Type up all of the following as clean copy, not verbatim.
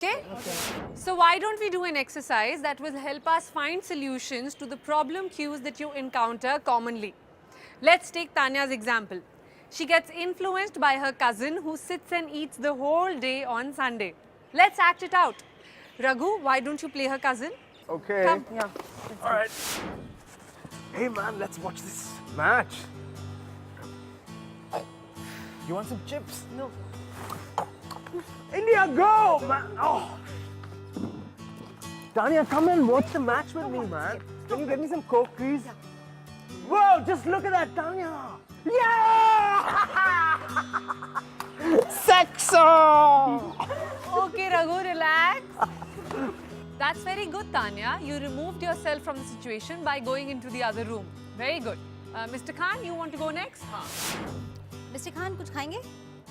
Okay? So why don't we do an exercise that will help us find solutions to the problem cues that you encounter commonly. Let's take Tanya's example. She gets influenced by her cousin who sits and eats the whole day on Sunday. Let's act it out. Raghu, why don't you play her cousin? Okay. Come. Yeah. All right. Hey man, let's watch this match. You want some chips? No. India, go, man! Oh. Tanya, come and watch the match with me, man. Can you get me some Coke, please? Whoa, just look at that, Tanya! Yeah! Sexo! Okay, Raghu, relax. That's very good, Tanya. You removed yourself from the situation by going into the other room. Very good. Mr. Khan, you want to go next? Mister Khan कुछ खाएंगे?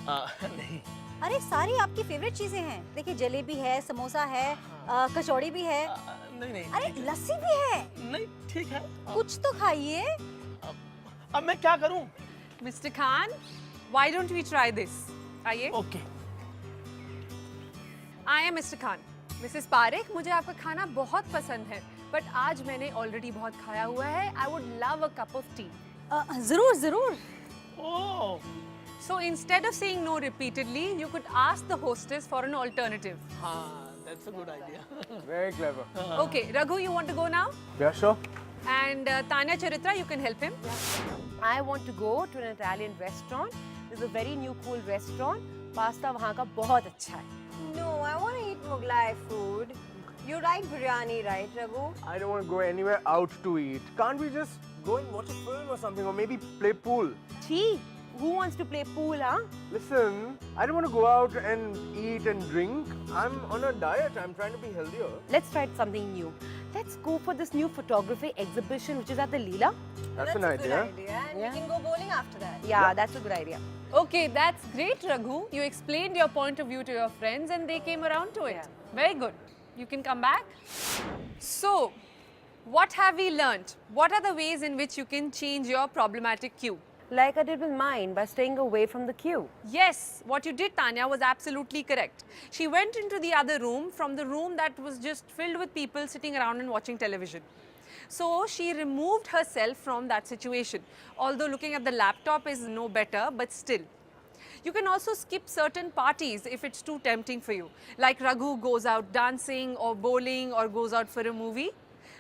नहीं. अरे सारी आपकी favourite चीजें हैं. देखिए जलेबी है, समोसा है, कचौड़ी भी है. नहीं. अरे लस्सी भी है. नहीं, ठीक है. कुछ तो खाइए. अब मैं क्या करूं? Mr. Khan, why don't we try this? आइए. Okay. I am Mr. Khan. Mrs. Parekh, मुझे आपका खाना बहुत पसंद है, but आज मैंने already बहुत खाया हुआ है. I would love a cup of tea. जरूर जरूर. ओह. So instead of saying no repeatedly, you could ask the hostess for an alternative. हाँ, that's a good idea. Very clever. Okay, Raghu, you want to go now? Yeah, sure. And Tanya Charitra, you can help him. I want to go to an Italian restaurant. There's a very new cool restaurant. Pasta वहाँ का बहुत अच्छा है. No, I want to eat Mughlai food. You like biryani, right, Raghu? I don't want to go anywhere out to eat. Can't we just go and watch a film or something, or maybe play pool? Gee, who wants to play pool, huh? Listen, I don't want to go out and eat and drink. I'm on a diet. I'm trying to be healthier. Let's try something new. Let's go for this new photography exhibition which is at the Leela. That's an a good idea. idea. And Yeah. we can go bowling after that. Yeah, that's a good idea. Okay, that's great, Raghu. You explained your point of view to your friends and they came around to it. Yeah. Very good. You can come back. So, what have we learnt? What are the ways in which you can change your problematic cue? Like I did with mine by staying away from the queue. Yes, what you did, Tanya, was absolutely correct. She went into the other room from the room that was just filled with people sitting around and watching television. So she removed herself from that situation. Although looking at the laptop is no better, but still. You can also skip certain parties if it's too tempting for you. Like Raghu goes out dancing or bowling or goes out for a movie.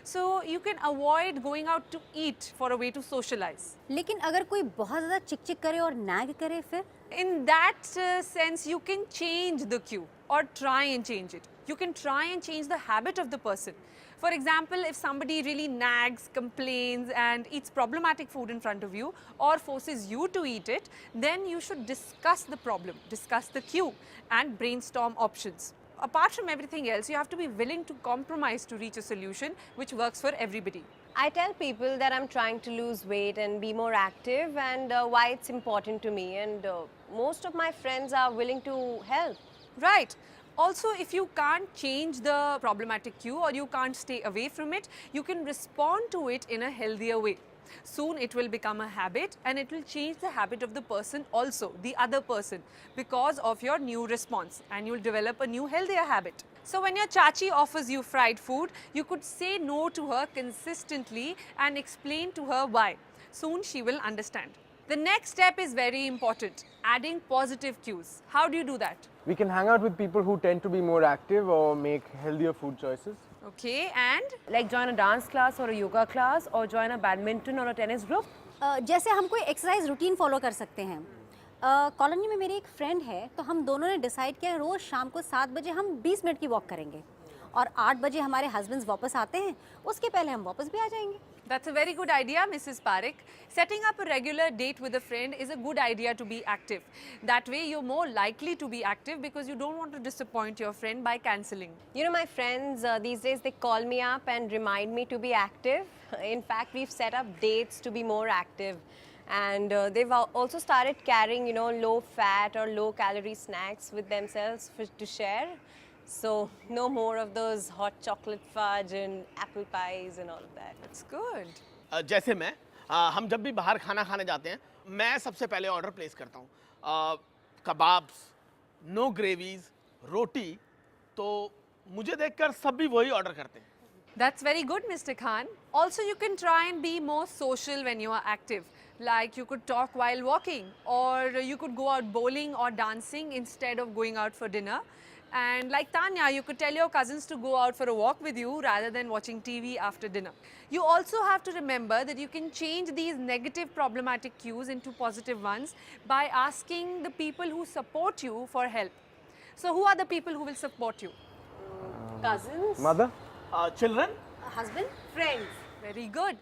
So you can avoid going out to eat for a way to socialize. लेकिन अगर कोई बहुत ज़्यादा चिक-चिक करे और nag करे फिर? In that sense, you can change the cue or try and change it. You can try and change the habit of the person. For example, if somebody really nags, complains and eats problematic food in front of you or forces you to eat it, then you should discuss the problem, discuss the cue and brainstorm options. Apart from everything else, you have to be willing to compromise to reach a solution which works for everybody. I tell people that I'm trying to lose weight and be more active and why it's important to me. And most of my friends are willing to help. Right. Also, if you can't change the problematic cue or you can't stay away from it, you can respond to it in a healthier way. Soon it will become a habit and it will change the habit of the person also, the other person, because of your new response, and you'll develop a new healthier habit. So when your chachi offers you fried food, you could say no to her consistently and explain to her why. Soon she will understand. The next step is very important, adding positive cues. How do you do that? We can hang out with people who tend to be more active or make healthier food choices. Okay, and? Like join a dance class or a yoga class or join a badminton or a tennis group. जैसे हम कोई exercise routine follow कर सकते हैं. Colony में मेरी एक friend है, तो हम दोनों ने डिसाइड किया रोज़ शाम को 7 बजे हम 20 मिनट की वॉक करेंगे और 8 बजे हमारे हस्बैंड्स वापस आते हैं, उसके पहले हम वापस भी आ जाएंगे. That's a very good idea, Mrs. Parekh. Setting up a regular date with a friend is a good idea to be active. That way you're more likely to be active because you don't want to disappoint your friend by cancelling. You know, my friends these days, they call me up and remind me to be active. In fact, we've set up dates to be more active. And they've also started carrying, you know, low-fat or low-calorie snacks with themselves to share. So no more of those hot chocolate fudge and apple pies and all of that. That's good. जैसे मैं हम जब भी बाहर खाना खाने जाते हैं, मैं सबसे पहले ऑर्डर प्लेस करता हूँ. कबाब्स, नो ग्रेवीज, रोटी तो मुझे देखकर सब भी वही ऑर्डर करते हैं। That's very good, Mr. Khan. Also, you can try and be more social when you are active. Like you could talk while walking, or you could go out bowling or dancing instead of going out for dinner. And like Tanya, you could tell your cousins to go out for a walk with you rather than watching TV after dinner. You also have to remember that you can change these negative problematic cues into positive ones by asking the people who support you for help. So, who are the people who will support you? Cousins, Mother? Children, husband friends. Very good.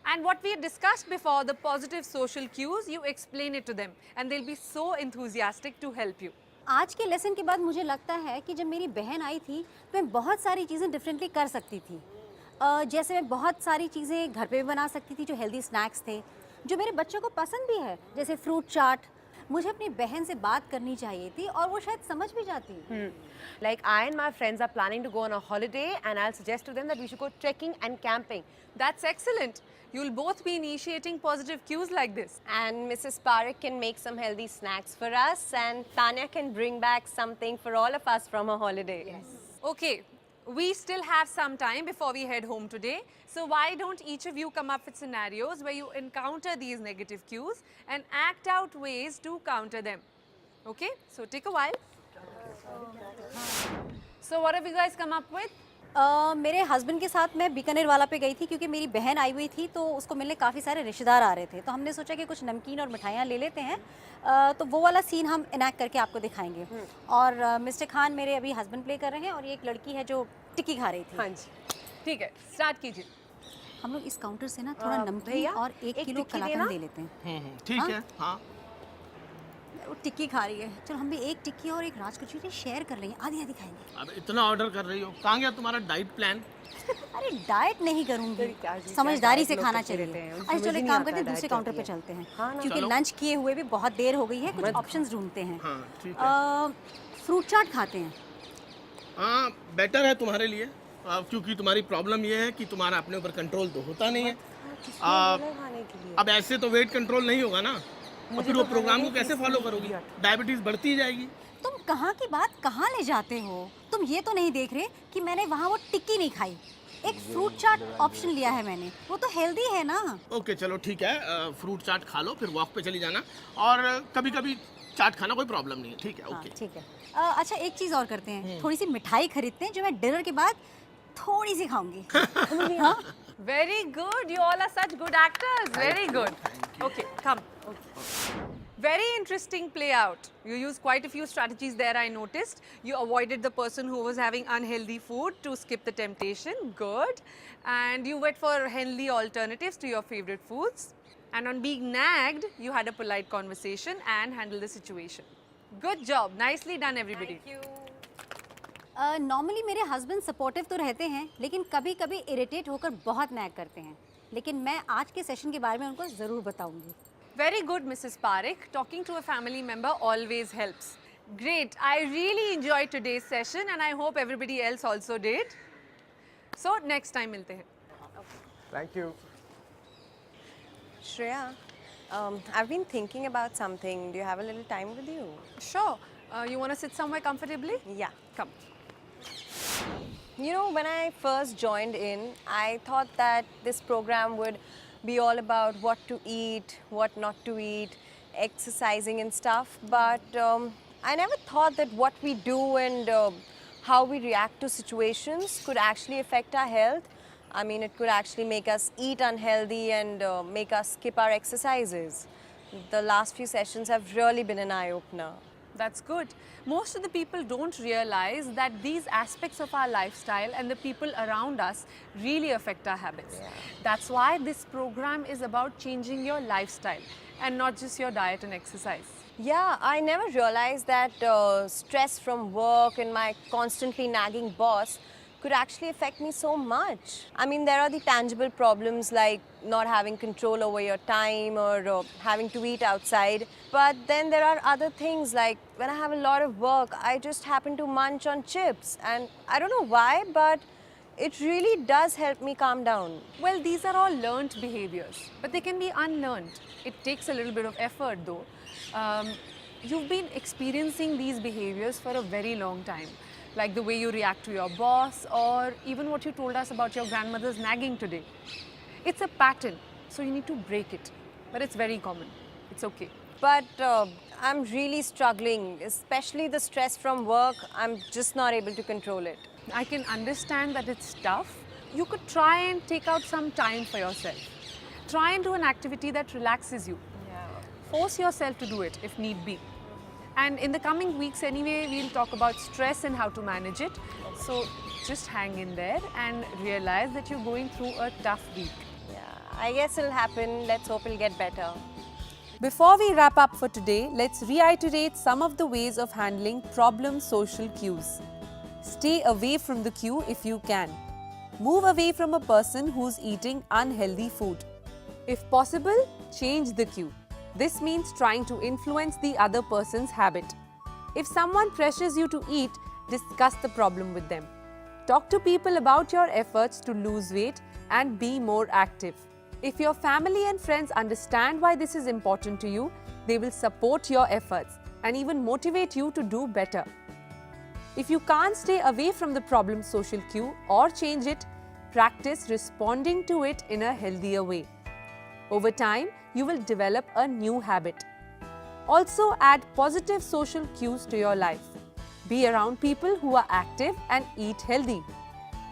And what we had discussed before, the positive social cues, you explain it to them and they'll be so enthusiastic to help you. आज के lesson के बाद मुझे लगता है कि जब मेरी बहन आई थी तो मैं बहुत सारी चीज़ें डिफरेंटली कर सकती थी। जैसे मैं बहुत सारी चीज़ें घर पे भी बना सकती थी जो हेल्दी स्नैक्स थे, जो मेरे बच्चों को पसंद भी है, जैसे फ्रूट चाट। मुझे अपनी बहन से बात करनी चाहिए थी और वो शायद समझ भी जाती। Like I and my friends are planning to go on a holiday, and I'll suggest to them that we should go trekking and camping. That's excellent. You'll both be initiating positive cues like this. And Mrs. Parekh can make some healthy snacks for us, and Tanya can bring back something for all of us from her holiday. Yes. Okay, we still have some time before we head home today. So why don't each of you come up with scenarios where you encounter these negative cues and act out ways to counter them. Okay, so take a while. So what have you guys come up with? मेरे husband के साथ मैं बीकानेर वाला पे गई थी क्योंकि मेरी बहन आई हुई थी तो उसको मिलने काफ़ी सारे रिश्तेदार आ रहे थे, तो हमने सोचा कि कुछ नमकीन और मिठाइयाँ ले लेते हैं। तो वो वाला सीन हम इनैक्ट करके आपको दिखाएंगे। और मिस्टर खान मेरे अभी हस्बैंड प्ले कर रहे हैं और ये एक लड़की है जो टिक्की खा रही थी। हाँ जी, ठीक है, स्टार्ट कीजिए। हम लोग इस काउंटर से ना थोड़ा नमकीन भैया, और 1 एक किलो टिक्की कलाकंद देना। ले लेते हैं। ठीक है, हाँ। वो टिक्की खा रही है, चलो हम भी एक टिक्की और एक राज कचौरी शेयर कर लेंगे, आधी आधी खाएंगे। अब इतना ऑर्डर कर रही हो, कहाँ गया तुम्हारा डाइट प्लान? अरे डाइट नहीं करूंगी, क्या जी, समझदारी से क्या खाना डाइट लोग करते चाहिए। हैं, अरे समझ चलो ही एक नहीं काम आता करते हैं, डाइट दूसरे क्या काउंटर पे होती है। चलते हैं हाँ ना। क्योंकि चलो। लंच किए हुए भी बहुत देर हो गई है, कुछ ऑप्शंस ढूंढते हैं। हाँ, ठीक है। फ्रूट चाट खाते हैं। हाँ, बेटर है तुम्हारे लिए, क्योंकि तुम्हारी प्रॉब्लम ये है कि तुम्हारा अपने ऊपर कंट्रोल तो होता नहीं है। खाने के लिए। अब ऐसे तो वेट कंट्रोल नहीं होगा ना, और फिर वो प्रोग्राम को कैसे फॉलो करोगी? डायबिटीज बढ़ती जाएगी। तुम कहाँ की बात कहाँ ले जाते हो? तुम ये तो नहीं देख रहे कि मैंने वहाँ वो टिक्की नहीं खाई, एक फ्रूट चाट ऑप्शन लिया है मैंने, वो तो हेल्दी है ना। ओके चलो ठीक है, फ्रूट चाट खा लो, फिर वॉक पे चली जाना, और कभी कभी चाट खाना कोई प्रॉब्लम नहीं है। ठीक है, हाँ, ओके। ठीक है। अच्छा एक चीज़ और करते हैं, थोड़ी सी मिठाई खरीदते हैं जो मैं डिनर के बाद थोड़ी सी खाऊंगी। हाँ? Very good. You all are such good actors. Very good. Okay, come. Very interesting play out. You used quite a few strategies there, I noticed. You avoided the person who was having unhealthy food to skip the temptation. Good. And you went for healthy alternatives to your favorite foods. And on being nagged, you had a polite conversation and handled the situation. Good job. Nicely done, everybody. Thank you. Normally मेरे husband supportive तो रहते हैं लेकिन कभी कभी irritate होकर बहुत nag करते हैं, लेकिन मैं आज के सेशन के बारे में उनको ज़रूर बताऊंगी। Very good, Mrs. Parekh. Talking to a family member always helps. Great. I really enjoyed today's session and I hope everybody else also did. So, next time milte hain. Thank you. Shreya, I've been thinking about something. Do you have a little time with you? Sure. You want to sit somewhere comfortably? Yeah. Come. You know, when I first joined in, I thought that this program would be all about what to eat, what not to eat, exercising and stuff. But I never thought that what we do and how we react to situations could actually affect our health. I mean, it could actually make us eat unhealthy and make us skip our exercises. The last few sessions have really been an eye-opener. That's good. Most of the people don't realize that these aspects of our lifestyle and the people around us really affect our habits. Yeah. That's why this program is about changing your lifestyle and not just your diet and exercise. Yeah, I never realized that stress from work and my constantly nagging boss could actually affect me so much. I mean, there are the tangible problems like not having control over your time or having to eat outside. But then there are other things like when I have a lot of work, I just happen to munch on chips. And I don't know why, but it really does help me calm down. Well, these are all learned behaviors, but they can be unlearned. It takes a little bit of effort though. You've been experiencing these behaviors for a very long time. like the way you react to your boss, or even what you told us about your grandmother's nagging today. It's a pattern, so you need to break it. But it's very common. It's okay. But I'm really struggling, especially the stress from work. I'm just not able to control it. I can understand that it's tough. You could try and take out some time for yourself. Try and do an activity that relaxes you. Force yourself to do it if need be. And in the coming weeks anyway, we'll talk about stress and how to manage it. So just hang in there and realize that you're going through a tough week. Yeah, I guess it'll happen. Let's hope it'll get better. Before we wrap up for today, let's reiterate some of the ways of handling problem social cues. Stay away from the queue if you can. Move away from a person who's eating unhealthy food. If possible, change the queue. This means trying to influence the other person's habit. If someone pressures you to eat, discuss the problem with them. Talk to people about your efforts to lose weight and be more active. If your family and friends understand why this is important to you, they will support your efforts and even motivate you to do better. If you can't stay away from the problem social cue or change it, practice responding to it in a healthier way. Over time, you will develop a new habit. Also, add positive social cues to your life. Be around people who are active and eat healthy.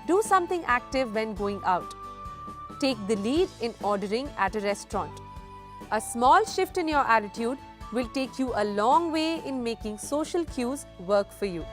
Do something active when going out. Take the lead in ordering at a restaurant. A small shift in your attitude will take you a long way in making social cues work for you.